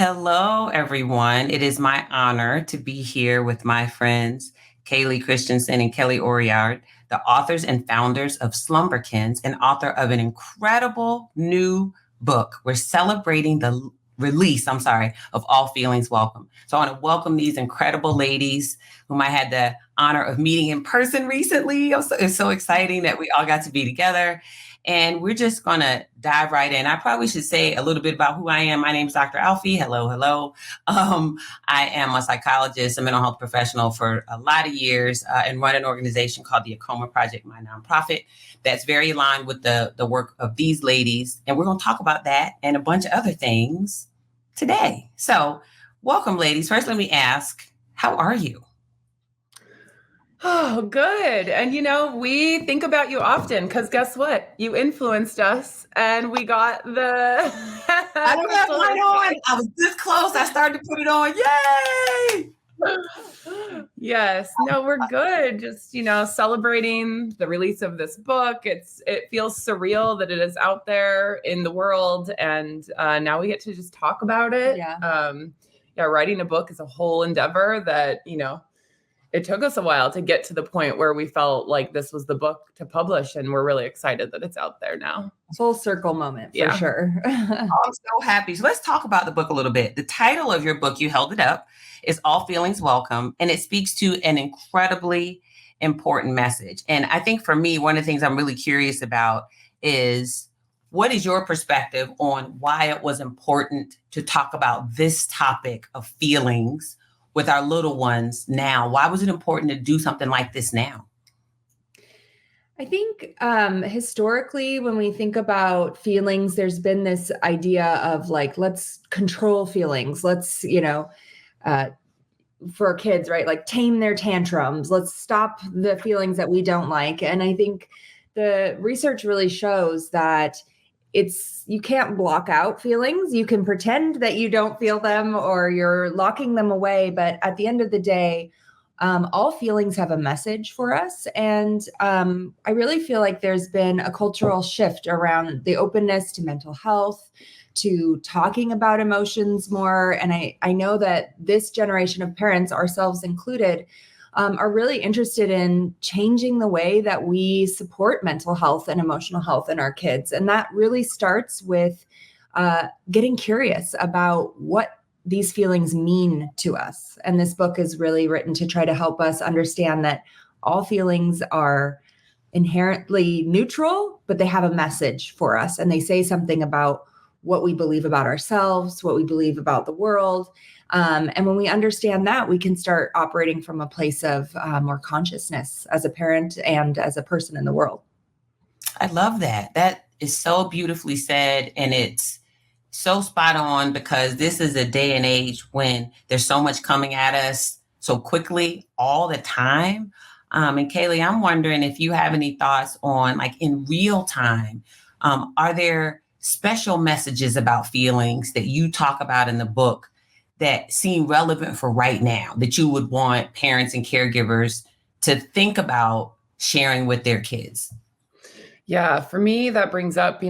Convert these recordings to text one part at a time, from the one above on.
Hello, everyone. It is my honor to be here with my friends, Callie Christensen and Kelly Oriard, the authors and founders of Slumberkins, and author of an incredible new book. We're celebrating the release, of All Feelings Welcome. So I want to welcome these incredible ladies whom I had the honor of meeting in person recently. It's so exciting that we all got to be together. And we're just going to dive right in. I probably should say a little bit about who I am. My name is Dr. Alfiee. Hello, hello. I am a psychologist, a mental health professional for a lot of years, and run an organization called the Acoma Project, my nonprofit, that's very aligned with the work of these ladies. And we're going to talk about that and a bunch of other things today. So welcome, ladies. First, let me ask, how are you? Oh, good. And we think about you often because guess what? You influenced us and we got the... I don't have mine on. I was this close. I started to put it on. Yay! Yes. No, we're good. Just, celebrating the release of this book. It feels surreal that it is out there in the world. And now we get to just talk about it. Yeah. Writing a book is a whole endeavor that, it took us a while to get to the point where we felt like this was the book to publish, and we're really excited that it's out there now. Full circle moment for sure. I'm so happy. So let's talk about the book a little bit. The title of your book, you held it up, is All Feelings Welcome, and it speaks to an incredibly important message. And I think for me, one of the things I'm really curious about is what is your perspective on why it was important to talk about this topic of feelings with our little ones now? Why was it important to do something like this now? I think historically, when we think about feelings, there's been this idea of like, let's control feelings. Let's, for kids, right? Like tame their tantrums. Let's stop the feelings that we don't like. And I think the research really shows that you can't block out feelings. You can pretend that you don't feel them or you're locking them away. But at the end of the day, all feelings have a message for us. And I really feel like there's been a cultural shift around the openness to mental health, to talking about emotions more. And I know that this generation of parents, ourselves included, are really interested in changing the way that we support mental health and emotional health in our kids. And that really starts with getting curious about what these feelings mean to us. And this book is really written to try to help us understand that all feelings are inherently neutral, but they have a message for us. And they say something about what we believe about ourselves, what we believe about the world. And when we understand that, we can start operating from a place of more consciousness as a parent and as a person in the world. I love that. That is so beautifully said. And it's so spot on because this is a day and age when there's so much coming at us so quickly all the time. And Callie, I'm wondering if you have any thoughts on, like, in real time, are there special messages about feelings that you talk about in the book that seem relevant for right now, that you would want parents and caregivers to think about sharing with their kids? Yeah, for me, that brings up,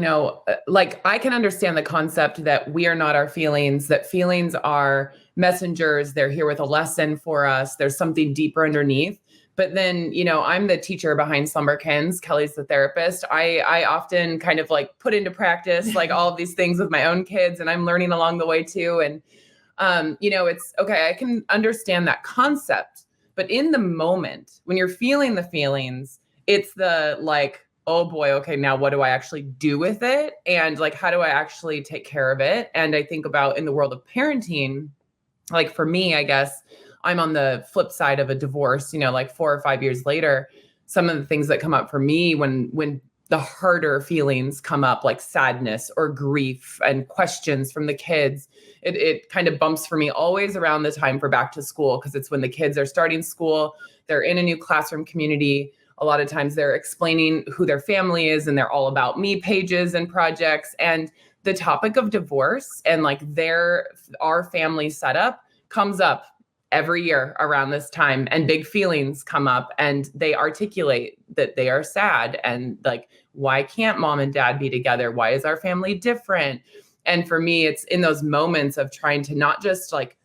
like I can understand the concept that we are not our feelings, that feelings are messengers. They're here with a lesson for us. There's something deeper underneath. But then, I'm the teacher behind Slumberkins. Kelly's the therapist. I often kind of like put into practice like all of these things with my own kids, and I'm learning along the way too. And it's okay. I can understand that concept, but in the moment when you're feeling the feelings, it's the like, oh boy, okay, now what do I actually do with it? And like, how do I actually take care of it? And I think about in the world of parenting, like for me, I guess I'm on the flip side of a divorce, like 4 or 5 years later, some of the things that come up for me when the harder feelings come up, like sadness or grief and questions from the kids, it kind of bumps for me always around the time for back to school, because it's when the kids are starting school, they're in a new classroom community. A lot of times they're explaining who their family is and they're all about me pages and projects. And the topic of divorce and like our family setup comes up every year around this time, and big feelings come up and they articulate that they are sad and like, why can't mom and dad be together? Why is our family different? And for me, it's in those moments of trying to not just like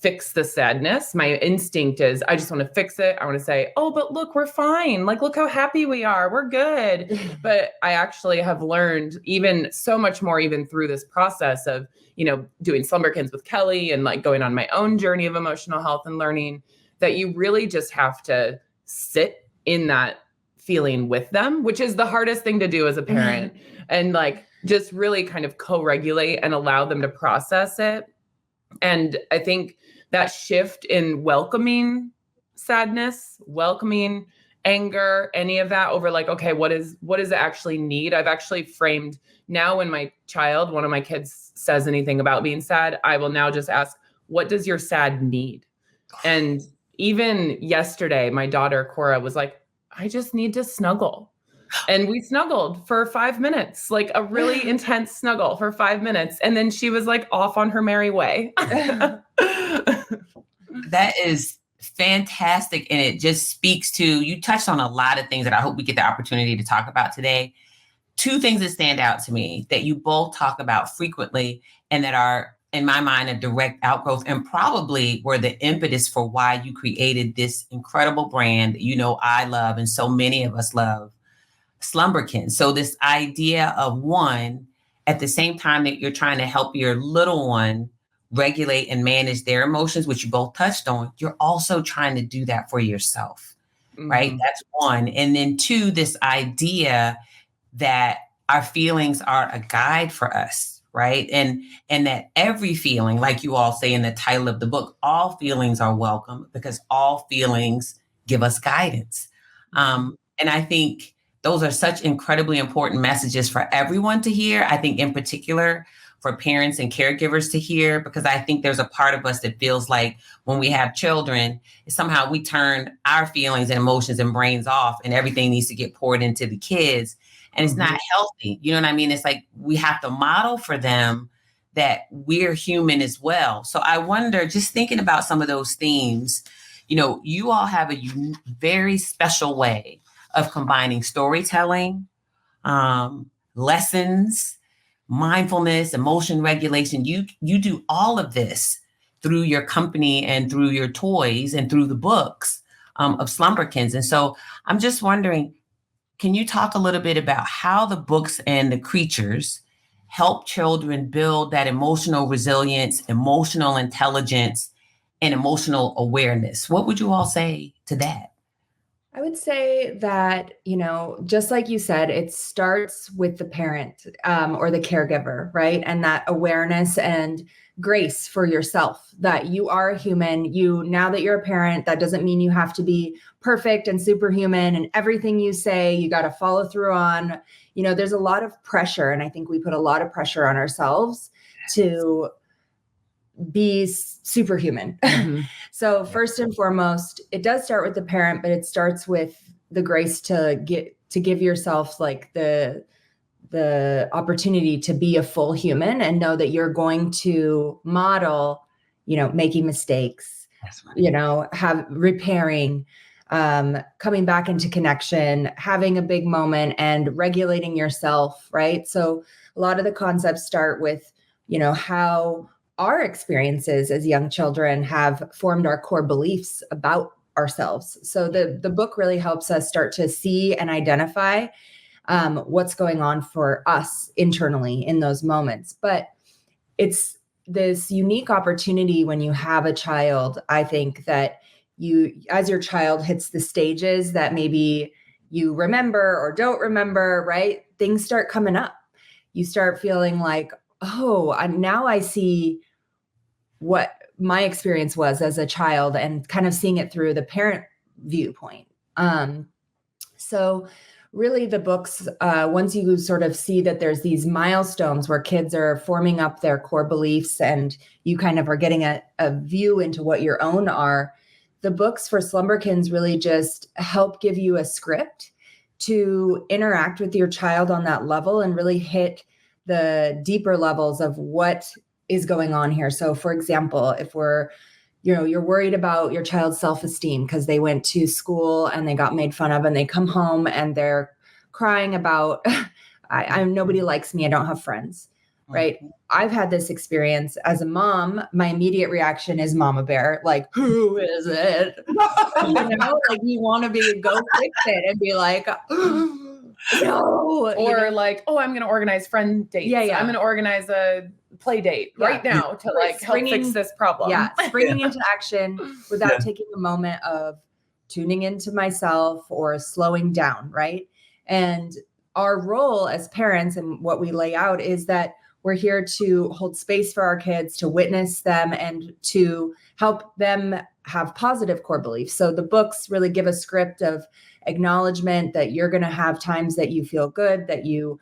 fix the sadness. My instinct is I just want to fix it. I want to say, oh, but look, we're fine. Like, look how happy we are. We're good. But I actually have learned even so much more, even through this process of, doing Slumberkins with Callie and like going on my own journey of emotional health and learning, that you really just have to sit in that feeling with them, which is the hardest thing to do as a parent. And like, just really kind of co-regulate and allow them to process it. And I think that shift in welcoming sadness, welcoming anger, any of that over like, okay, what does it actually need? I've actually framed now when one of my kids says anything about being sad, I will now just ask, what does your sad need? And even yesterday, my daughter, Cora, was like, I just need to snuggle. And we snuggled for 5 minutes, like a really intense snuggle for 5 minutes. And then she was like off on her merry way. That is fantastic. And it just speaks to, you touched on a lot of things that I hope we get the opportunity to talk about today. Two things that stand out to me that you both talk about frequently and that are, in my mind, a direct outgrowth and probably were the impetus for why you created this incredible brand that I love and so many of us love. Slumberkins. So this idea of one, at the same time that you're trying to help your little one regulate and manage their emotions, which you both touched on, you're also trying to do that for yourself, right? That's one. And then two, this idea that our feelings are a guide for us, right? And that every feeling, like you all say in the title of the book, all feelings are welcome because all feelings give us guidance. And I think those are such incredibly important messages for everyone to hear. I think in particular for parents and caregivers to hear, because I think there's a part of us that feels like when we have children, somehow we turn our feelings and emotions and brains off and everything needs to get poured into the kids. And it's not healthy. You know what I mean? It's like we have to model for them that we're human as well. So I wonder, just thinking about some of those themes, you all have a very special way of combining storytelling, lessons, mindfulness, emotion regulation. You do all of this through your company and through your toys and through the books of Slumberkins. And so I'm just wondering, can you talk a little bit about how the books and the creatures help children build that emotional resilience, emotional intelligence, and emotional awareness? What would you all say to that? I would say that, just like you said, it starts with the parent or the caregiver, right? And that awareness and grace for yourself that you are a human. Now that you're a parent, that doesn't mean you have to be perfect and superhuman and everything you say, you got to follow through on. There's a lot of pressure. And I think we put a lot of pressure on ourselves to be superhuman. So first and foremost, it does start with the parent, but it starts with the grace to give yourself like the opportunity to be a full human and know that you're going to model, making mistakes, have repairing, coming back into connection, having a big moment and regulating yourself. Right. So a lot of the concepts start with, how our experiences as young children have formed our core beliefs about ourselves. So the book really helps us start to see and identify what's going on for us internally in those moments. But it's this unique opportunity when you have a child, I think, that as your child hits the stages that maybe you remember or don't remember, right? Things start coming up. You start feeling like, oh, now I see what my experience was as a child and kind of seeing it through the parent viewpoint. So really the books, once you sort of see that there's these milestones where kids are forming up their core beliefs and you kind of are getting a view into what your own are, the books for Slumberkins really just help give you a script to interact with your child on that level and really hit the deeper levels of what is going on here. So for example, if you're worried about your child's self-esteem because they went to school and they got made fun of and they come home and they're crying about, nobody likes me, I don't have friends. right? I've had this experience as a mom. My immediate reaction is mama bear. Like, who is it? Like you want to go fix it and be like, no. Or like, oh, I'm going to organize friend dates. Yeah. I'm going to organize a play date right now to like help fix this problem. Yeah. Springing into action without taking a moment of tuning into myself or slowing down. Right. And our role as parents and what we lay out is that we're here to hold space for our kids, to witness them, and to help them have positive core beliefs. So the books really give a script of acknowledgement that you're going to have times that you feel good, that you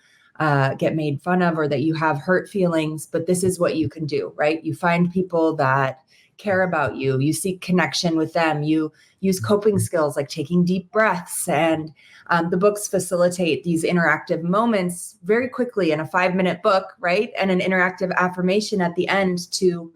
get made fun of, or that you have hurt feelings, but this is what you can do, right? You find people that care about you. You seek connection with them. You use coping skills like taking deep breaths. And the books facilitate these interactive moments very quickly in a 5-minute book, right? And an interactive affirmation at the end to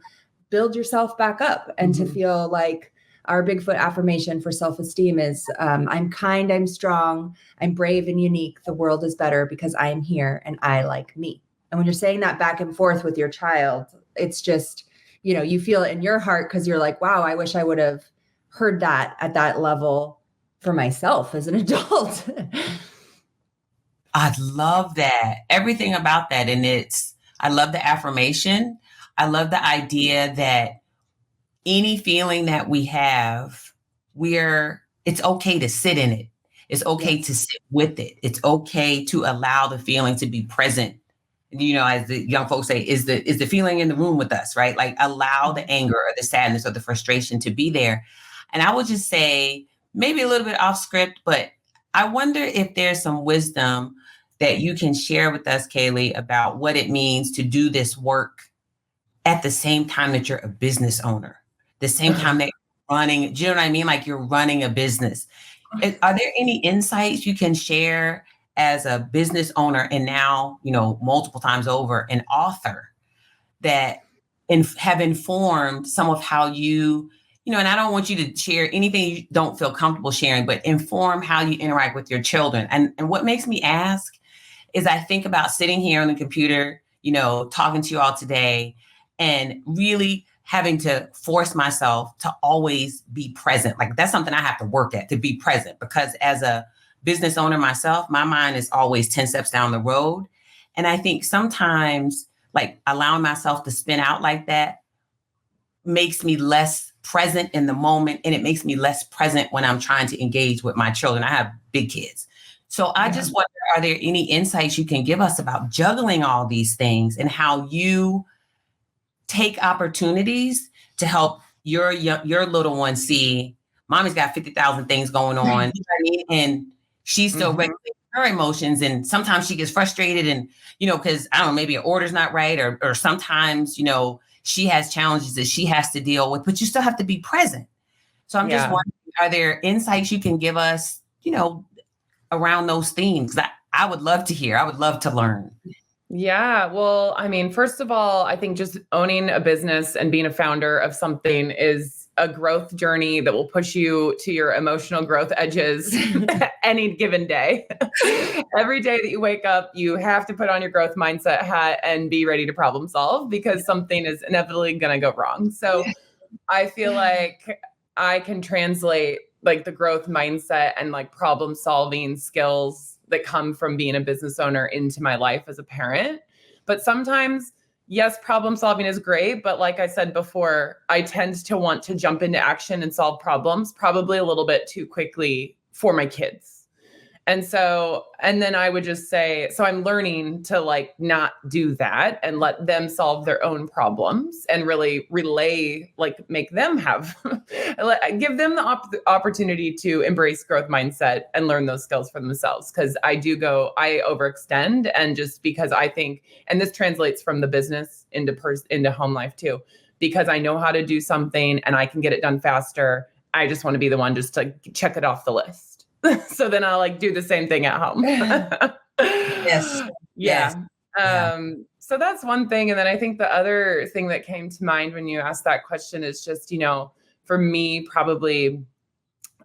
build yourself back up and to feel like our Bigfoot affirmation for self-esteem is I'm kind, I'm strong, I'm brave and unique. The world is better because I am here and I like me. And when you're saying that back and forth with your child, it's just, you feel it in your heart because you're like, wow, I wish I would have heard that at that level for myself as an adult. I love that. Everything about that. And I love the affirmation. I love the idea that any feeling that we have, it's okay to sit in it. It's okay to sit with it. It's okay to allow the feeling to be present. As the young folks say, is the feeling in the room with us, right? Like allow the anger or the sadness or the frustration to be there. And I would just say, maybe a little bit off script, but I wonder if there's some wisdom that you can share with us, Callie, about what it means to do this work at the same time that you're a business owner, the same time that you're running, do you know what I mean? Like you're running a business. Are there any insights you can share as a business owner and now, multiple times over, an author that have informed some of how you, and I don't want you to share anything you don't feel comfortable sharing, but inform how you interact with your children. And what makes me ask is I think about sitting here on the computer, talking to you all today and really having to force myself to always be present. Like that's something I have to work at, to be present, because as a business owner myself, my mind is always 10 steps down the road. And I think sometimes like allowing myself to spin out like that makes me less present in the moment. And it makes me less present when I'm trying to engage with my children. I have big kids. So I just wonder, are there any insights you can give us about juggling all these things and how you take opportunities to help your little one see mommy's got 50,000 things going on, you know what I mean? And she's still regulating her emotions. And sometimes she gets frustrated and, because I don't know, maybe an order's not right. Or sometimes, she has challenges that she has to deal with, but you still have to be present. So I'm just wondering, are there insights you can give us, around those themes that I would love to hear? I would love to learn. Yeah. Well, I mean, first of all, I think just owning a business and being a founder of something is a growth journey that will push you to your emotional growth edges any given day. Every day that you wake up, you have to put on your growth mindset hat and be ready to problem solve because something is inevitably going to go wrong. So I feel like I can translate like the growth mindset and like problem solving skills that come from being a business owner into my life as a parent. But sometimes, yes, problem solving is great. But like I said before, I tend to want to jump into action and solve problems probably a little bit too quickly for my kids. And then I would just say, so I'm learning to like not do that and let them solve their own problems and really relay, like make them give them the opportunity to embrace growth mindset and learn those skills for themselves. Cause I overextend, and just because I think, and this translates from the business into home life too, because I know how to do something and I can get it done faster. I just want to be the one just to check it off the list. So then I'll like do the same thing at home. Yes. Yeah. So that's one thing. And then I think the other thing that came to mind when you asked that question is just, for me, probably,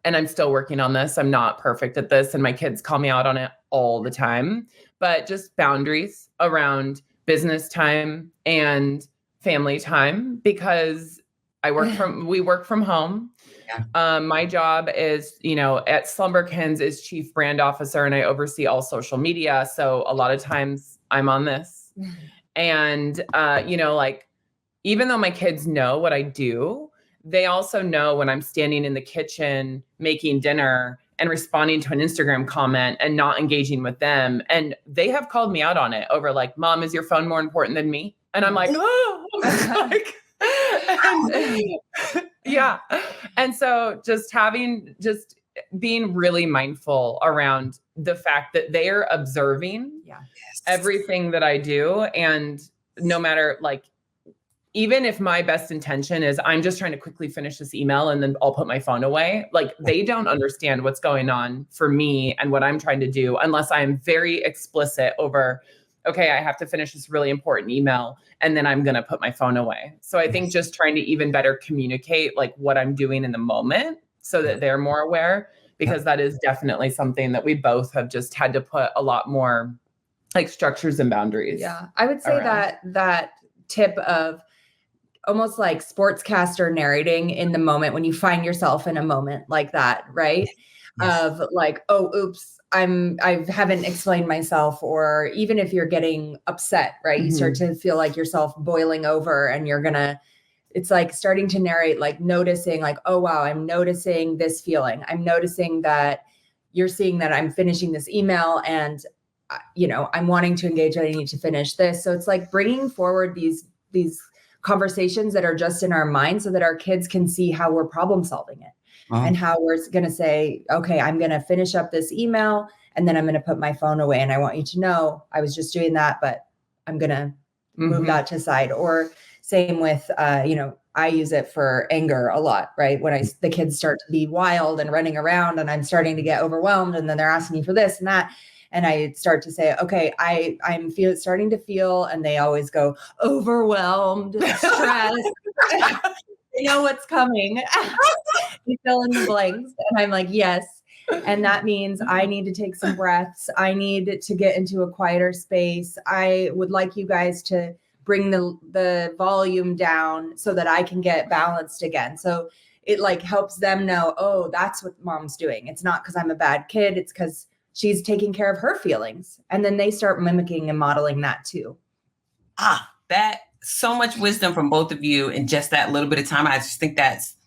and I'm still working on this. I'm not perfect at this. And my kids call me out on it all the time, but just boundaries around business time and family time because we work from home. Yeah. My job is, at Slumberkins is chief brand officer, and I oversee all social media. So a lot of times I'm on this. And, like, even though my kids know what I do, they also know when I'm standing in the kitchen making dinner and responding to an Instagram comment and not engaging with them. And they have called me out on it over like, Mom, is your phone more important than me? And I'm like, oh, yeah. And so just being really mindful around the fact that they are observing everything that I do. And no matter, like, even if my best intention is I'm just trying to quickly finish this email and then I'll put my phone away, like, they don't understand what's going on for me and what I'm trying to do unless I am very explicit over, okay, I have to finish this really important email and then I'm going to put my phone away. So I think just trying to even better communicate like what I'm doing in the moment so that they're more aware, because that is definitely something that we both have just had to put a lot more like structures and boundaries. Yeah. I would say that tip of almost like sportscaster narrating in the moment when you find yourself in a moment like that, right? Yes. Of like, oh, oops, I haven't explained myself, or even if you're getting upset, right? Mm-hmm. You start to feel like yourself boiling over and it's like starting to narrate, like noticing like, oh, wow, I'm noticing this feeling. I'm noticing that you're seeing that I'm finishing this email and, I'm wanting to engage, I need to finish this. So it's like bringing forward these conversations that are just in our mind so that our kids can see how we're problem solving it. Wow. And how we're going to say, okay, I'm going to finish up this email and then I'm going to put my phone away. And I want you to know I was just doing that, but I'm going to move that to side. Or same with, I use it for anger a lot, right? When the kids start to be wild and running around and I'm starting to get overwhelmed and then they're asking me for this and that. And I start to say, okay, I'm starting to feel, and they always go, overwhelmed, stressed. You know what's coming. You fill in the blanks. And I'm like, yes. And that means I need to take some breaths. I need to get into a quieter space. I would like you guys to bring the volume down so that I can get balanced again. So it like helps them know, oh, that's what Mom's doing. It's not because I'm a bad kid. It's because she's taking care of her feelings. And then they start mimicking and modeling that too. That so much wisdom from both of you in just that little bit of time. I just think that's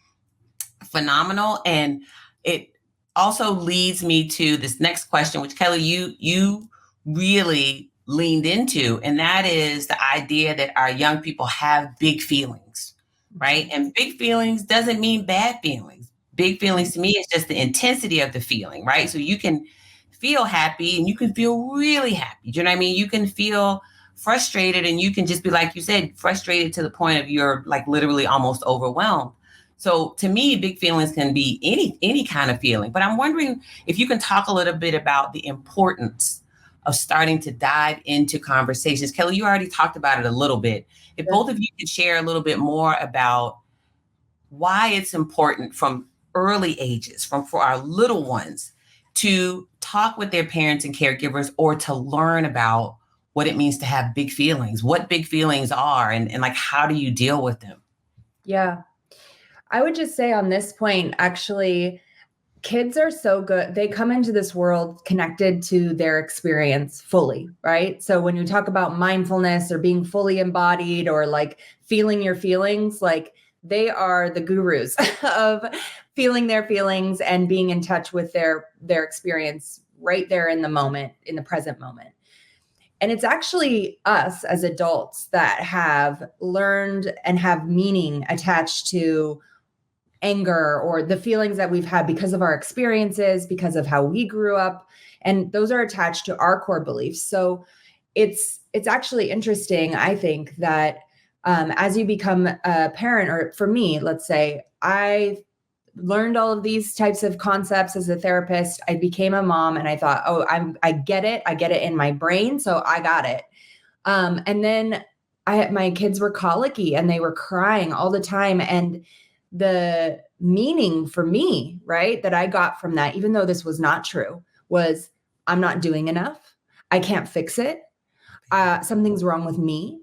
phenomenal. And it also leads me to this next question, which Callie, you really leaned into, and that is the idea that our young people have big feelings, right? And big feelings doesn't mean bad feelings. Big feelings to me is just the intensity of the feeling, right? So you can feel happy and you can feel really happy. Do you know what I mean? You can feel frustrated and you can just be, like you said, frustrated to the point of you're like literally almost overwhelmed. So to me, big feelings can be any kind of feeling. But I'm wondering if you can talk a little bit about the importance of starting to dive into conversations. Callie, you already talked about it a little bit. If both of you could share a little bit more about why it's important from early ages, for our little ones, to talk with their parents and caregivers, or to learn about what it means to have big feelings, what big feelings are, and like, how do you deal with them? Yeah. I would just say on this point, actually, kids are so good. They come into this world connected to their experience fully, right? So when you talk about mindfulness or being fully embodied or like feeling your feelings, like they are the gurus of feeling their feelings and being in touch with their experience right there in the moment, in the present moment. And it's actually us as adults that have learned and have meaning attached to anger or the feelings that we've had because of our experiences, because of how we grew up. And those are attached to our core beliefs. So it's actually interesting, I think, that as you become a parent, or for me, let's say, I learned all of these types of concepts as a therapist. I became a mom and I thought, oh, I get it. I get it in my brain. So I got it. And then my kids were colicky and they were crying all the time. And the meaning for me, right, that I got from that, even though this was not true, was I'm not doing enough. I can't fix it. something's wrong with me.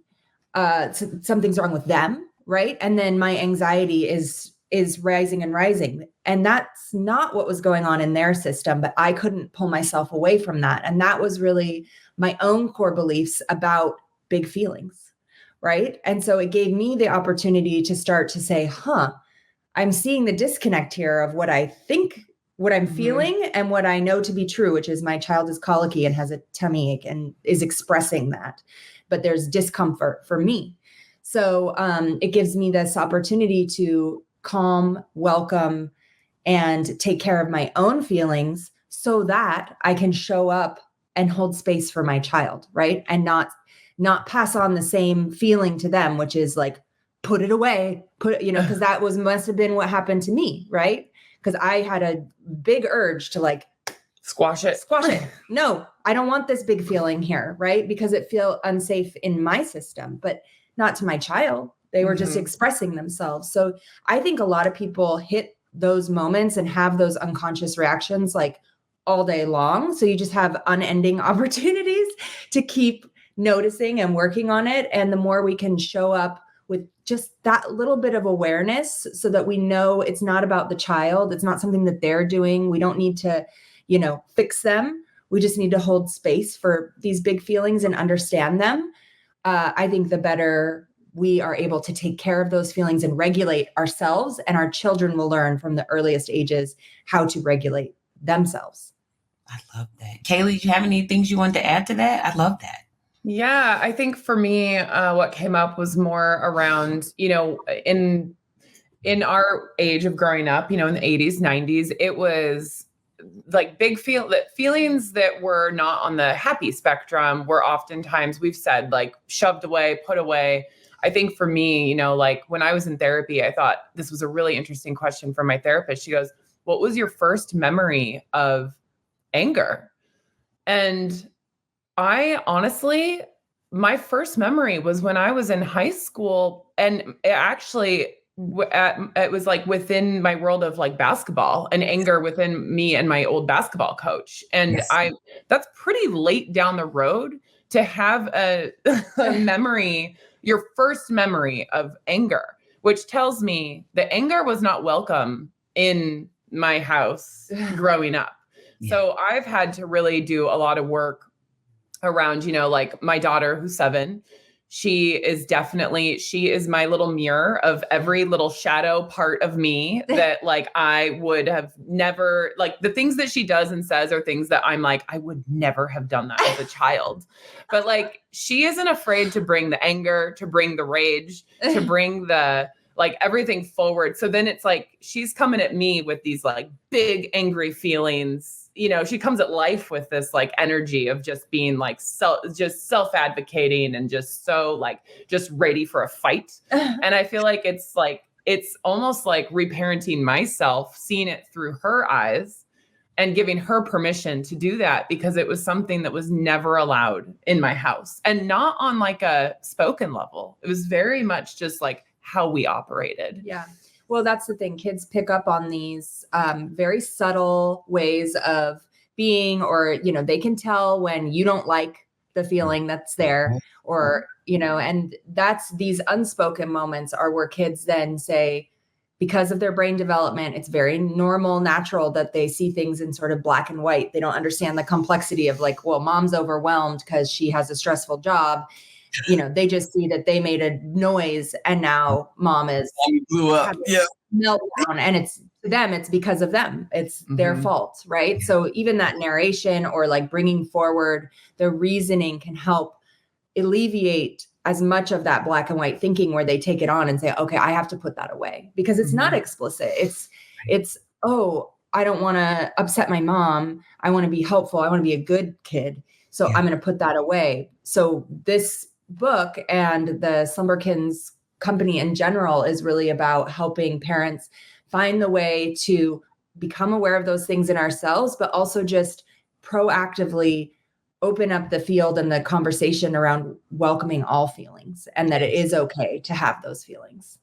Something's wrong with them. Right. And then my anxiety is rising and rising. And that's not what was going on in their system, but I couldn't pull myself away from that. And that was really my own core beliefs about big feelings. Right. And so it gave me the opportunity to start to say, I'm seeing the disconnect here of what I think, what I'm feeling, and what I know to be true, which is my child is colicky and has a tummy ache and is expressing that. But there's discomfort for me. So it gives me this opportunity to calm, welcome, and take care of my own feelings so that I can show up and hold space for my child, right? And not pass on the same feeling to them, which is like, put it away, because that must have been what happened to me, right? Because I had a big urge to like, squash it. No, I don't want this big feeling here, right? Because it felt unsafe in my system, but not to my child. They were just expressing themselves. So I think a lot of people hit those moments and have those unconscious reactions like all day long. So you just have unending opportunities to keep noticing and working on it. And the more we can show up with just that little bit of awareness so that we know it's not about the child. It's not something that they're doing. We don't need to, fix them. We just need to hold space for these big feelings and understand them. I think the better we are able to take care of those feelings and regulate ourselves, and our children will learn from the earliest ages how to regulate themselves. I love that. Callie, do you have any things you want to add to that? I love that. Yeah, I think for me, what came up was more around, in our age of growing up, in the 80s, 90s, it was like feelings that were not on the happy spectrum were oftentimes, we've said, like shoved away, put away. I think for me, like when I was in therapy, I thought this was a really interesting question from my therapist. She goes, what was your first memory of anger? And I honestly, my first memory was when I was in high school, and it was like within my world of like basketball and anger within me and my old basketball coach. And that's pretty late down the road to have a memory, your first memory of anger, which tells me that anger was not welcome in my house growing up. Yeah. So I've had to really do a lot of work around, like my daughter who's 7, she is my little mirror of every little shadow part of me that like I would have never, like the things that she does and says are things that I'm like, I would never have done that as a child. But like, she isn't afraid to bring the anger, to bring the rage, to bring the like everything forward. So then it's like, she's coming at me with these like big angry feelings. She comes at life with this like energy of just being like self-advocating and just so like just ready for a fight. And I feel like it's almost like reparenting myself, seeing it through her eyes and giving her permission to do that, because it was something that was never allowed in my house, and not on like a spoken level. It was very much just like how we operated. Yeah. Well, that's the thing. Kids pick up on these very subtle ways of being, or, they can tell when you don't like the feeling that's there, or, and that's these unspoken moments are where kids then say, because of their brain development, it's very normal, natural that they see things in sort of black and white. They don't understand the complexity of like, well, mom's overwhelmed because she has a stressful job. They just see that they made a noise and now mom is blew up. Yeah. Meltdown, and it's to them, it's because of them. It's their fault, right? Yeah. So even that narration or like bringing forward the reasoning can help alleviate as much of that black and white thinking where they take it on and say, okay, I have to put that away, because it's not explicit. It's, oh, I don't want to upset my mom. I want to be helpful. I want to be a good kid. So I'm going to put that away. So this book and the Slumberkins company in general is really about helping parents find the way to become aware of those things in ourselves, but also just proactively open up the field and the conversation around welcoming all feelings, and that it is okay to have those feelings.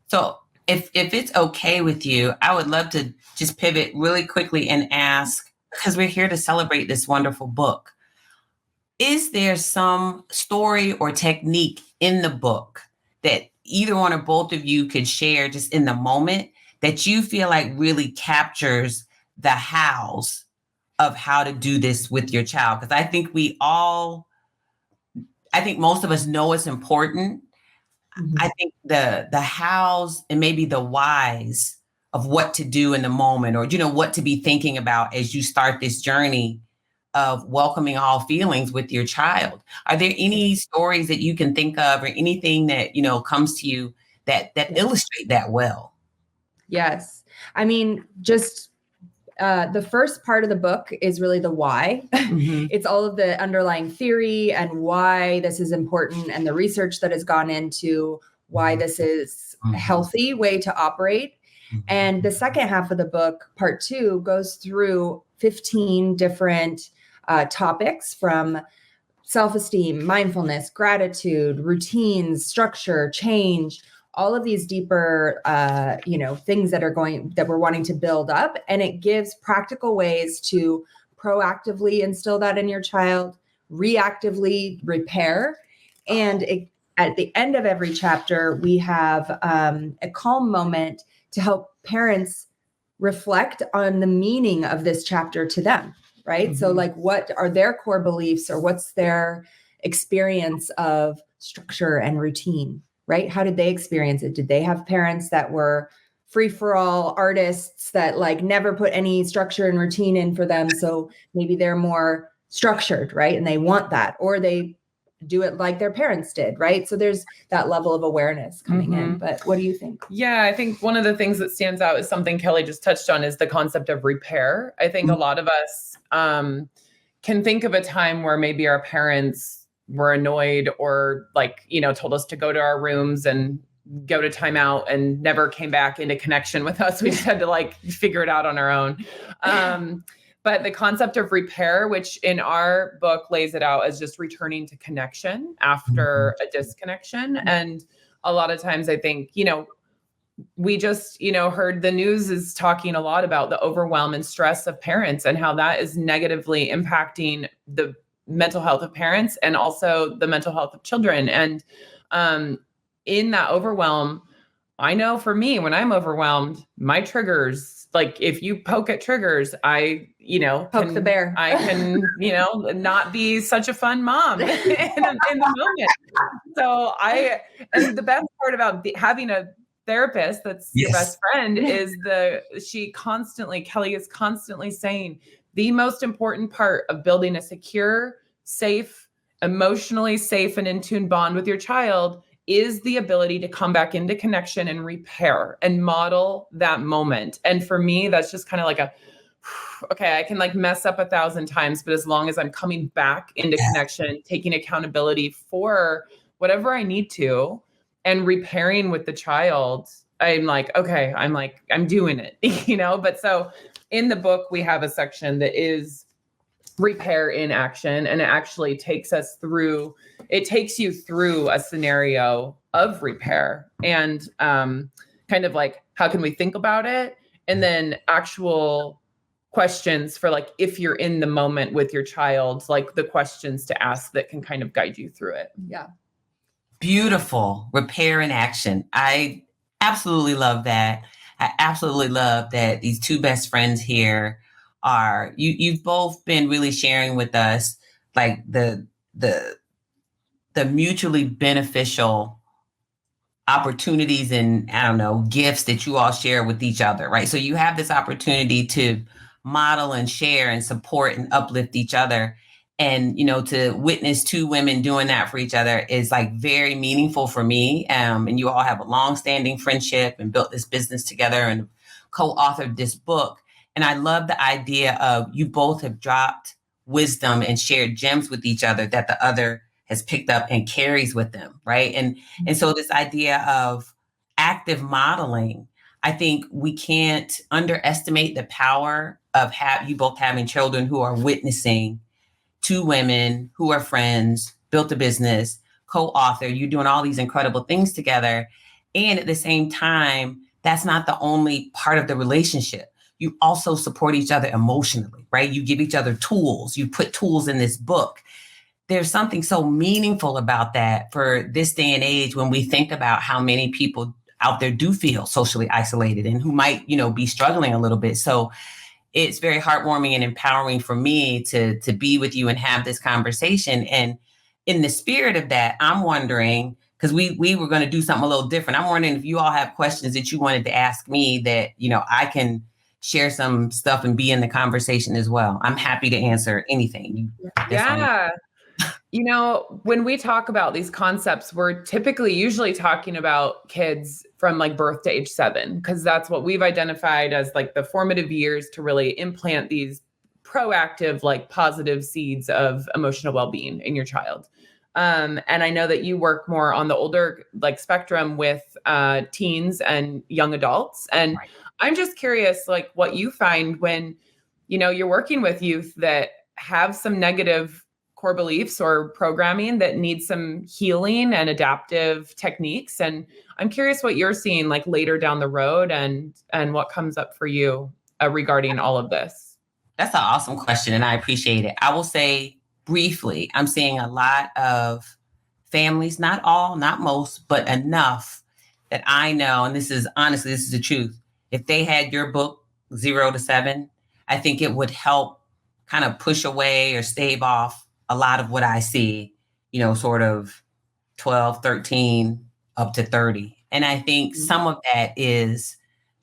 So if it's okay with you, I would love to just pivot really quickly and ask, because we're here to celebrate this wonderful book, is there some story or technique in the book that either one or both of you could share just in the moment that you feel like really captures the hows of how to do this with your child? Because I think most of us know it's important. Mhm. I think the hows and maybe the whys of what to do in the moment, or, what to be thinking about as you start this journey of welcoming all feelings with your child. Are there any stories that you can think of, or anything that, comes to you that illustrate that well? Yes. I mean, just the first part of the book is really the why. Mm-hmm. It's all of the underlying theory and why this is important, and the research that has gone into why this is a healthy way to operate. And the second half of the book, part 2, goes through 15 different topics, from self-esteem, mindfulness, gratitude, routines, structure, change, all of these deeper, things that we're wanting to build up. And it gives practical ways to proactively instill that in your child, reactively repair. And at the end of every chapter, we have a calm moment to help parents reflect on the meaning of this chapter to them, right? So like, what are their core beliefs, or what's their experience of structure and routine, right? How did they experience it? Did they have parents that were free-for-all artists that like never put any structure and routine in for them? So maybe they're more structured, right? And they want that, or they do it like their parents did, right? So there's that level of awareness coming in. But what do you think? Yeah, I think one of the things that stands out is something Kelly just touched on, is the concept of repair. I think a lot of us can think of a time where maybe our parents were annoyed, or told us to go to our rooms and go to timeout, and never came back into connection with us. We just had to figure it out on our own. But the concept of repair, which in our book lays it out as just returning to connection after a disconnection. And a lot of times I think, we just, heard the news is talking a lot about the overwhelm and stress of parents, and how that is negatively impacting the mental health of parents and also the mental health of children. And in that overwhelm, I know for me, when I'm overwhelmed, my triggers, if you poke at triggers, Poke the bear. I can, not be such a fun mom in the moment. So and the best part about having a therapist that's your best friend is Kelly is constantly saying, the most important part of building a secure, safe, emotionally safe and in tune bond with your child is the ability to come back into connection and repair and model that moment. And for me, that's just kind of okay, I can mess up 1,000 times, but as long as I'm coming back into connection, taking accountability for whatever I need to, and repairing with the child, I'm okay, I'm doing it, But so in the book, we have a section that is repair in action, and it actually takes you through a scenario of repair, and kind of how can we think about it, and then actual questions for if you're in the moment with your child, the questions to ask that can kind of guide you through it. Yeah. Beautiful. Repair in action. I absolutely love that. I absolutely love that these two best friends here you've both been really sharing with us the mutually beneficial opportunities and, I don't know, gifts that you all share with each other, right? So you have this opportunity to model and share and support and uplift each other. And, to witness two women doing that for each other is very meaningful for me. And you all have a long-standing friendship and built this business together and co-authored this book. And I love the idea of you both have dropped wisdom and shared gems with each other that the other has picked up and carries with them, right? And so this idea of active modeling, I think we can't underestimate the power of you both having children who are witnessing two women who are friends, built a business, co-author, you're doing all these incredible things together. And at the same time, that's not the only part of the relationship. You also support each other emotionally, right? You give each other tools. You put tools in this book. there's something so meaningful about that for this day and age when we think about how many people out there do feel socially isolated and who might, be struggling a little bit. So it's very heartwarming and empowering for me to be with you and have this conversation. And in the spirit of that, I'm wondering, because we were going to do something a little different. I'm wondering if you all have questions that you wanted to ask me that, I can share some stuff and be in the conversation as well. I'm happy to answer anything. Yeah. When we talk about these concepts, we're usually talking about kids from like birth to age 7, because that's what we've identified as like the formative years to really implant these proactive, like positive seeds of emotional well-being in your child. And I know that you work more on the older like spectrum with teens and young adults. And right. I'm just curious, like what you find when, you're working with youth that have some negative core beliefs or programming that needs some healing and adaptive techniques. And I'm curious what you're seeing like later down the road and what comes up for you regarding all of this. That's an awesome question. And I appreciate it. I will say briefly, I'm seeing a lot of families, not all, not most, but enough that I know, and this is the truth. If they had your book 0 to 7, I think it would help kind of push away or stave off a lot of what I see, sort of 12, 13 up to 30. And I think some of that is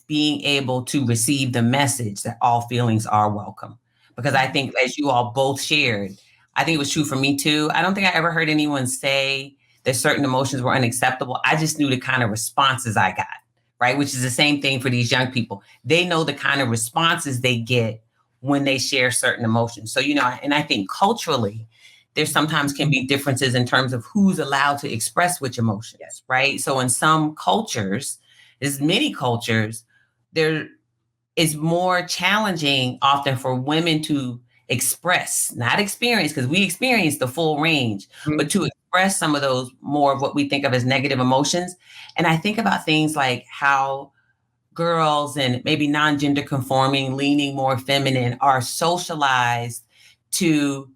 being able to receive the message that all feelings are welcome. Because I think, as you all both shared, I think it was true for me too. I don't think I ever heard anyone say that certain emotions were unacceptable. I just knew the kind of responses I got, right? Which is the same thing for these young people. They know the kind of responses they get when they share certain emotions. So, and I think culturally, there sometimes can be differences in terms of who's allowed to express which emotions, right? So in some cultures, there's many cultures, there is more challenging often for women to express, not experience, because we experience the full range, but to express some of those more of what we think of as negative emotions. And I think about things like how girls and maybe non-gender conforming, leaning more feminine are socialized to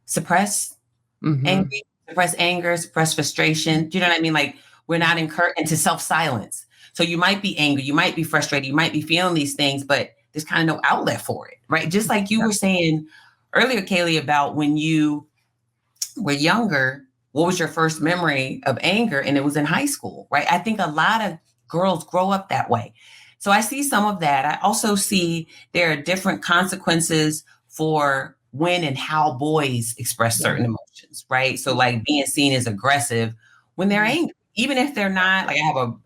suppress anger, suppress frustration. Do you know what I mean? Like we're not encouraged into self-silence. So you might be angry, you might be frustrated, you might be feeling these things, but there's kind of no outlet for it, right? Just like you were saying earlier, Callie, about when you were younger, what was your first memory of anger? And it was in high school, right? I think a lot of girls grow up that way. So I see some of that. I also see there are different consequences for when and how boys express certain emotions, right? So like being seen as aggressive when they're angry, even if they're not. Like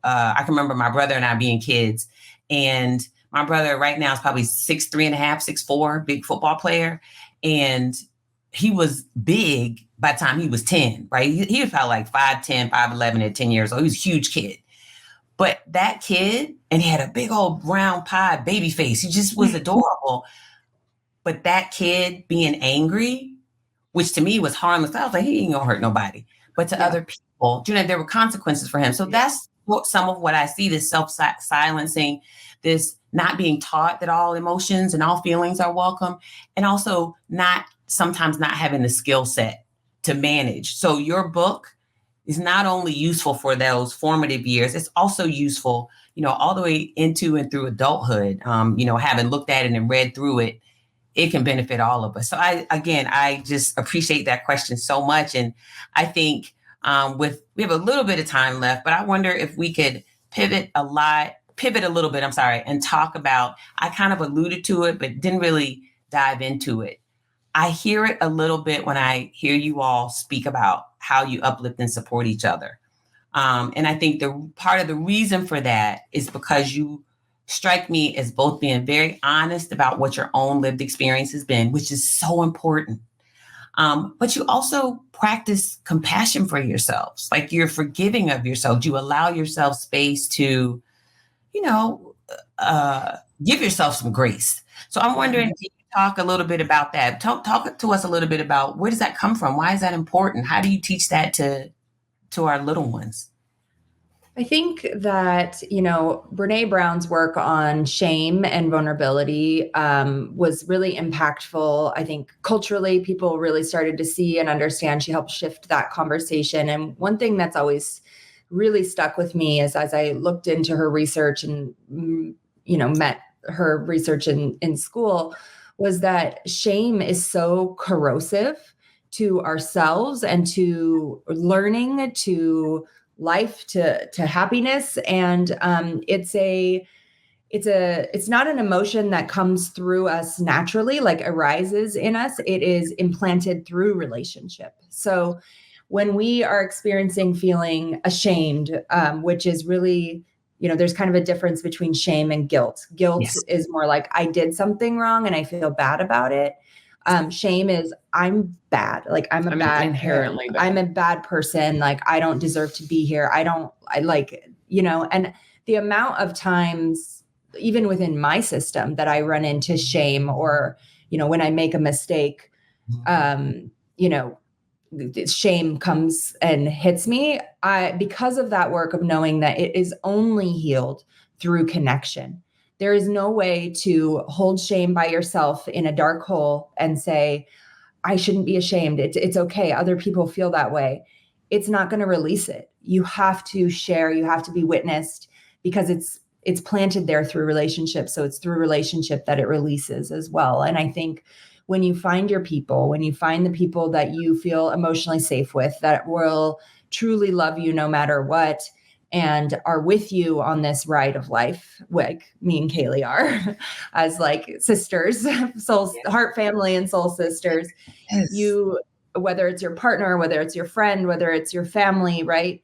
I can remember my brother and I being kids, and my brother right now is probably 6'3.5", 6'4", big football player. And he was big by the time he was 10, right? He was probably like 5'10", 5'11" at 10 years old. He was a huge kid. But that kid, and he had a big old brown pie baby face. He just was adorable. But that kid being angry, which to me was harmless. I was like, he ain't gonna hurt nobody. But to other people, there were consequences for him. So that's some of what I see, this self-silencing, this not being taught that all emotions and all feelings are welcome, and also sometimes not having the skill set to manage. So your book is not only useful for those formative years, it's also useful, all the way into and through adulthood. Having looked at it and read through it, it can benefit all of us. So I just appreciate that question so much. And I think we have a little bit of time left, but I wonder if we could pivot a little bit, and talk about, I kind of alluded to it, but didn't really dive into it. I hear it a little bit when I hear you all speak about how you uplift and support each other. And I think the part of the reason for that is because you strike me as both being very honest about what your own lived experience has been, which is so important. But you also practice compassion for yourselves. Like you're forgiving of yourself. You allow yourself space to, give yourself some grace. So I'm wondering if you talk a little bit about that. Talk to us a little bit about, where does that come from? Why is that important? How do you teach that to our little ones? I think that, Brene Brown's work on shame and vulnerability was really impactful. I think culturally, people really started to see and understand. She helped shift that conversation. And one thing that's always really stuck with me is as I looked into her research and, met her research in school, was that shame is so corrosive to ourselves and to learning, to life, to happiness. And it's not an emotion that comes through us naturally, like arises in us. It is implanted through relationship. So when we are experiencing feeling ashamed, which is really, there's kind of a difference between shame and guilt. Guilt Yes. is more like I did something wrong and I feel bad about it. Shame is I'm bad. Like I'm inherently bad. I'm a bad person. Like I don't deserve to be here. And the amount of times, even within my system, that I run into shame or, when I make a mistake, shame comes and hits me. Because of that work of knowing that it is only healed through connection. There is no way to hold shame by yourself in a dark hole and say, I shouldn't be ashamed. It's okay. Other people feel that way. It's not going to release it. You have to share. You have to be witnessed because it's planted there through relationship. So it's through relationship that it releases as well. And I think when you find your people, when you find the people that you feel emotionally safe with, that will truly love you no matter what, and are with you on this ride of life, like me and Callie are, as like sisters, soul, heart family and soul sisters. Yes. You, whether it's your partner, whether it's your friend, whether it's your family, right?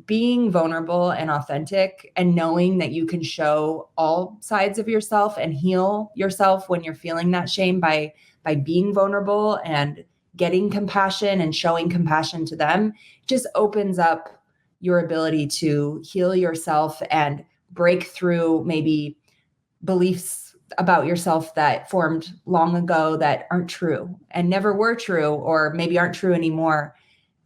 Being vulnerable and authentic and knowing that you can show all sides of yourself and heal yourself when you're feeling that shame by being vulnerable and getting compassion and showing compassion to them just opens up your ability to heal yourself and break through maybe beliefs about yourself that formed long ago that aren't true and never were true, or maybe aren't true anymore,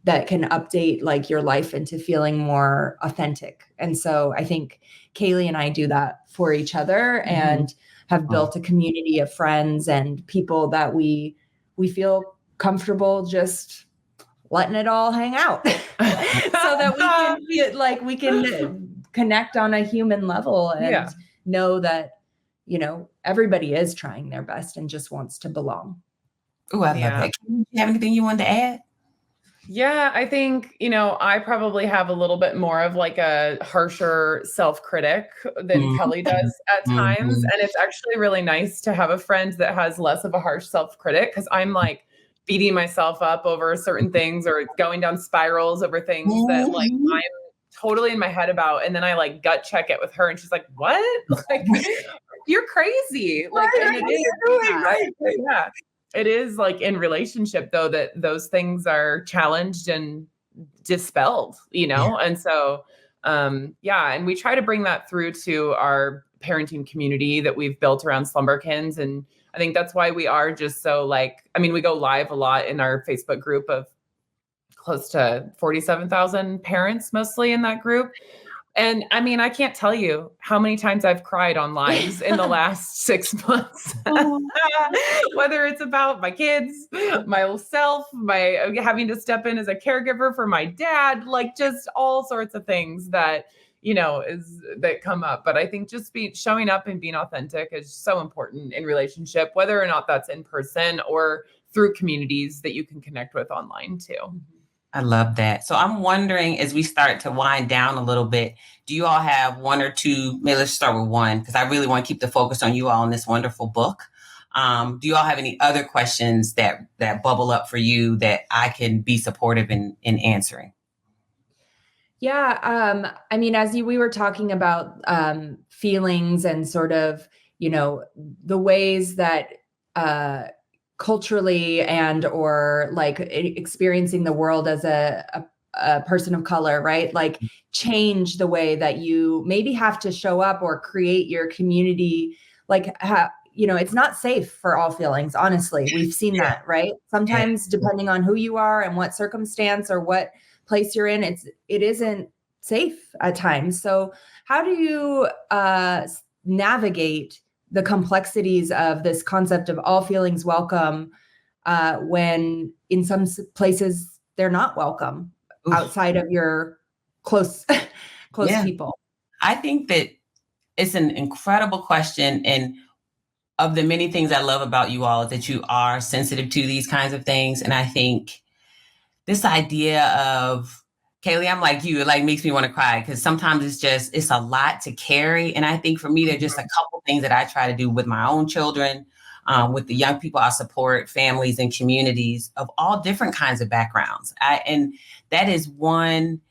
that can update like your life into feeling more authentic. And so I think Callie and I do that for each other and have built a community of friends and people that we feel comfortable just letting it all hang out so that we can feel like we can connect on a human level and know that, everybody is trying their best and just wants to belong. Oh, I love that. Do you have anything you wanted to add? Yeah, I think, I probably have a little bit more of like a harsher self-critic than Kelly does at times. And it's actually really nice to have a friend that has less of a harsh self-critic, because I'm like beating myself up over certain things or going down spirals over things that like I'm totally in my head about. And then I like gut check it with her and she's like, what? Like, you're crazy. Like, and it is, yeah. It is like in relationship though, that those things are challenged and dispelled, And so, and we try to bring that through to our parenting community that we've built around Slumberkins. And I think that's why we are just so we go live a lot in our Facebook group of close to 47,000 parents, mostly in that group. And I can't tell you how many times I've cried on lives in the last 6 months, whether it's about my kids, myself, my having to step in as a caregiver for my dad, like just all sorts of things that, that come up. But I think just showing up and being authentic is so important in relationship, whether or not that's in person or through communities that you can connect with online too. I love that. So I'm wondering, as we start to wind down a little bit, do you all have one or two, maybe let's start with one, because I really want to keep the focus on you all in this wonderful book. Do you all have any other questions that bubble up for you that I can be supportive in answering? Yeah. We were talking about feelings and sort of, the ways that culturally and or like experiencing the world as a person of color, right? Like change the way that you maybe have to show up or create your community. Like, it's not safe for all feelings. Honestly, we've seen that, right? Sometimes depending on who you are and what circumstance or what place you're in, it isn't safe at times. So how do you navigate the complexities of this concept of all feelings welcome when in some places they're not welcome outside of your close people? I think that it's an incredible question. And of the many things I love about you all is that you are sensitive to these kinds of things. And I think this idea of, Callie, I'm like you, it like makes me want to cry because sometimes it's a lot to carry. And I think for me, there are just a couple things that I try to do with my own children, with the young people I support, families and communities of all different kinds of backgrounds. And that is one,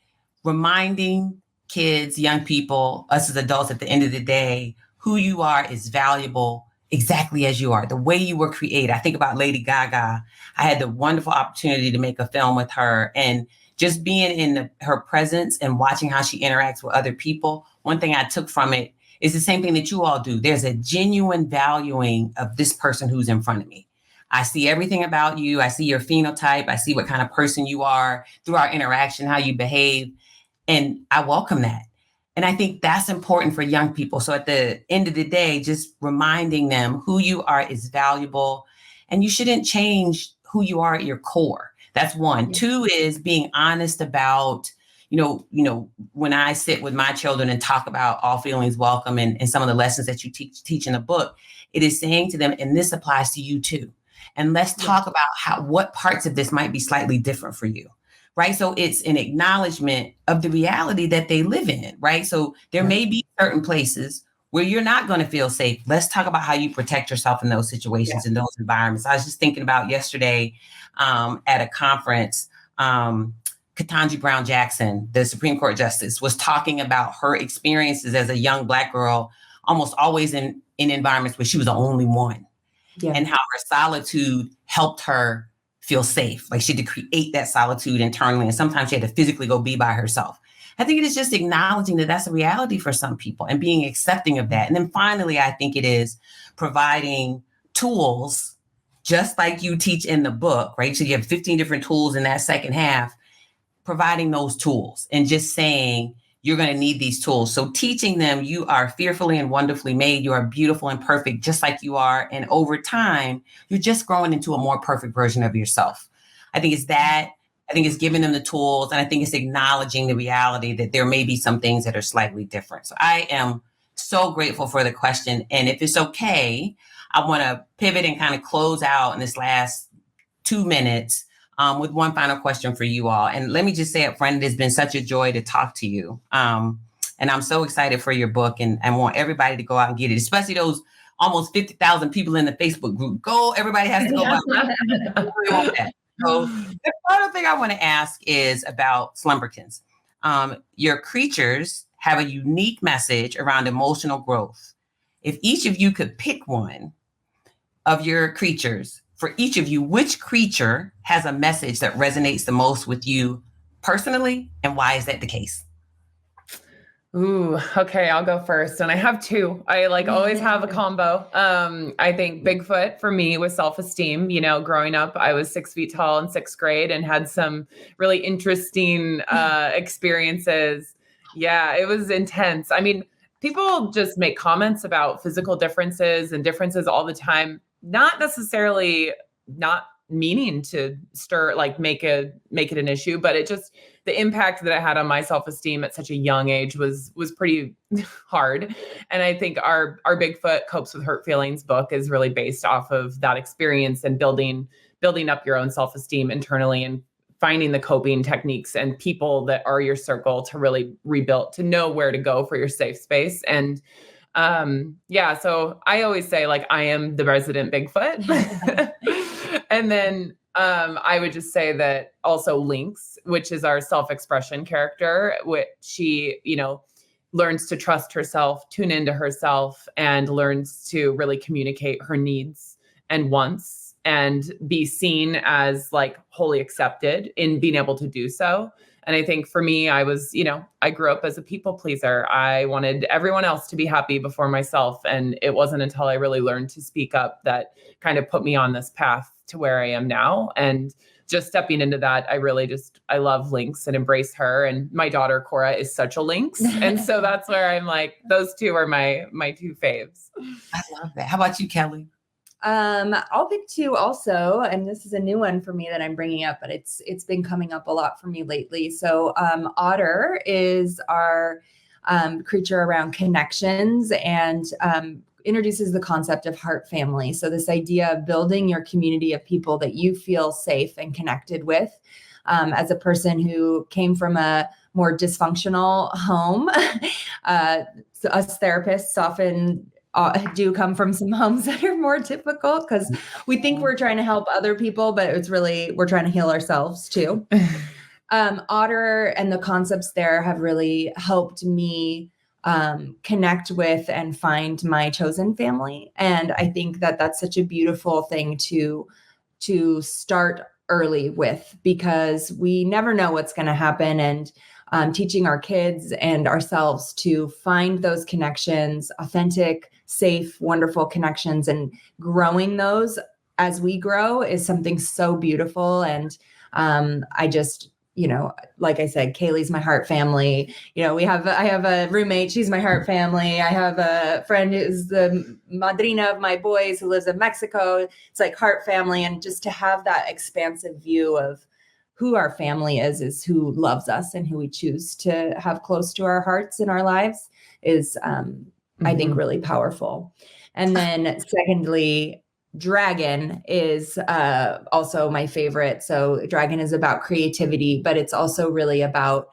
reminding kids, young people, us as adults at the end of the day, who you are is valuable exactly as you are, the way you were created. I think about Lady Gaga. I had the wonderful opportunity to make a film with her, and just being in her presence and watching how she interacts with other people. One thing I took from it is the same thing that you all do. There's a genuine valuing of this person who's in front of me. I see everything about you. I see your phenotype. I see what kind of person you are through our interaction, how you behave. And I welcome that. And I think that's important for young people. So at the end of the day, just reminding them who you are is valuable, and you shouldn't change who you are at your core. That's one. Two is being honest about, when I sit with my children and talk about all feelings welcome and some of the lessons that you teach in the book, it is saying to them, and this applies to you too. And let's talk about what parts of this might be slightly different for you. Right. So it's an acknowledgement of the reality that they live in. Right. So there may be certain places where you're not going to feel safe. Let's talk about how you protect yourself in those situations, in those environments. I was just thinking about yesterday at a conference, Ketanji Brown Jackson, the Supreme Court justice, was talking about her experiences as a young Black girl, almost always in environments where she was the only one, and how her solitude helped her feel safe. Like she had to create that solitude internally. And sometimes she had to physically go be by herself. I think it is just acknowledging that that's a reality for some people and being accepting of that. And then finally, I think it is providing tools, just like you teach in the book, right? So you have 15 different tools in that second half, providing those tools and just saying, you're going to need these tools. So teaching them you are fearfully and wonderfully made. You are beautiful and perfect, just like you are. And over time, you're just growing into a more perfect version of yourself. I think it's that. I think it's giving them the tools. And I think it's acknowledging the reality that there may be some things that are slightly different. So I am so grateful for the question. And if it's okay, I want to pivot and kind of close out in this last 2 minutes with one final question for you all. And let me just say up front, it has been such a joy to talk to you. And I'm so excited for your book and want everybody to go out and get it, especially those almost 50,000 people in the Facebook group. Everybody has to go out. So the final thing I want to ask is about Slumberkins. Your creatures have a unique message around emotional growth. If each of you could pick one of your creatures, for each of you, which creature has a message that resonates the most with you personally, and why is that the case? Ooh, okay, I'll go first. And I have two. I always have a combo. I think Bigfoot for me was self-esteem. Growing up, I was 6 feet tall in 6th grade and had some really interesting experiences. Yeah, it was intense. I mean, people just make comments about physical differences and differences all the time, not necessarily not meaning to make it an issue, but it just, the impact that it had on my self-esteem at such a young age was pretty hard. And I think our Bigfoot Copes with Hurt Feelings book is really based off of that experience and building up your own self-esteem internally and finding the coping techniques and people that are your circle to really rebuild, to know where to go for your safe space. And so I always say I am the resident Bigfoot. And then I would just say that also Lynx, which is our self-expression character, which she, learns to trust herself, tune into herself, and learns to really communicate her needs and wants and be seen as wholly accepted in being able to do so. And I think for me, I was, I grew up as a people pleaser. I wanted everyone else to be happy before myself. And it wasn't until I really learned to speak up that kind of put me on this path to where I am now. And just stepping into that, I love Lynx and embrace her. And my daughter Cora is such a Lynx. And so that's where I'm like, those two are my two faves. I love that. How about you, Kelly? I'll pick two also, and this is a new one for me that I'm bringing up, but it's been coming up a lot for me lately. So Otter is our creature around connections and introduces the concept of heart family. So this idea of building your community of people that you feel safe and connected with. As a person who came from a more dysfunctional home, so us therapists often do come from some homes that are more difficult because we think we're trying to help other people, but it's really, we're trying to heal ourselves too. Otter and the concepts there have really helped me connect with and find my chosen family. And I think that that's such a beautiful thing to start early with, because we never know what's going to happen. And teaching our kids and ourselves to find those connections, authentic, safe, wonderful connections, and growing those as we grow is something so beautiful. And I just, like I said, Kaylee's my heart family. I have a roommate. She's my heart family. I have a friend who's the madrina of my boys who lives in Mexico. It's like heart family. And just to have that expansive view of who our family is who loves us and who we choose to have close to our hearts in our lives is, I think, really powerful. And then secondly, Dragon is also my favorite. So Dragon is about creativity, but it's also really about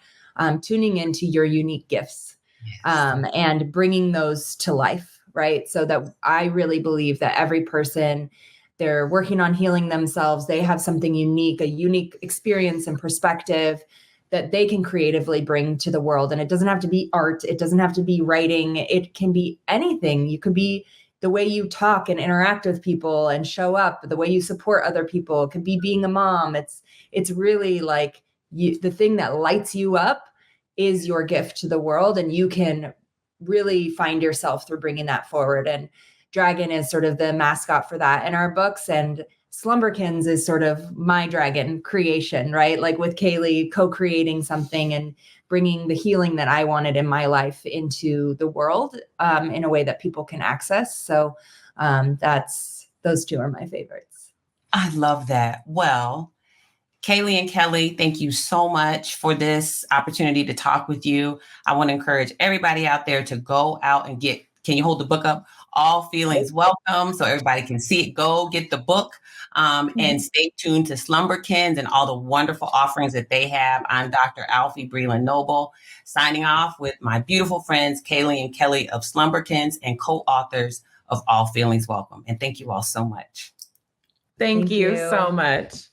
tuning into your unique gifts and bringing those to life, right? So that I really believe that every person, they're working on healing themselves. They have something unique, a unique experience and perspective that they can creatively bring to the world. And it doesn't have to be art. It doesn't have to be writing. It can be anything. You could be the way you talk and interact with people and show up, the way you support other people. It could be being a mom. It's really like the thing that lights you up is your gift to the world. And you can really find yourself through bringing that forward. And Dragon is sort of the mascot for that in our books. And Slumberkins is sort of my dragon creation, right? Like with Callie co-creating something and bringing the healing that I wanted in my life into the world in a way that people can access. So those two are my favorites. I love that. Well, Callie and Kelly, thank you so much for this opportunity to talk with you. I want to encourage everybody out there to go out and can you hold the book up? All Feelings Welcome, so everybody can see it. Go get the book and stay tuned to Slumberkins and all the wonderful offerings that they have. I'm Dr. Alfiee Breland-Noble, signing off with my beautiful friends, Callie and Kelly of Slumberkins and co-authors of All Feelings Welcome. And thank you all so much. Thank you so much.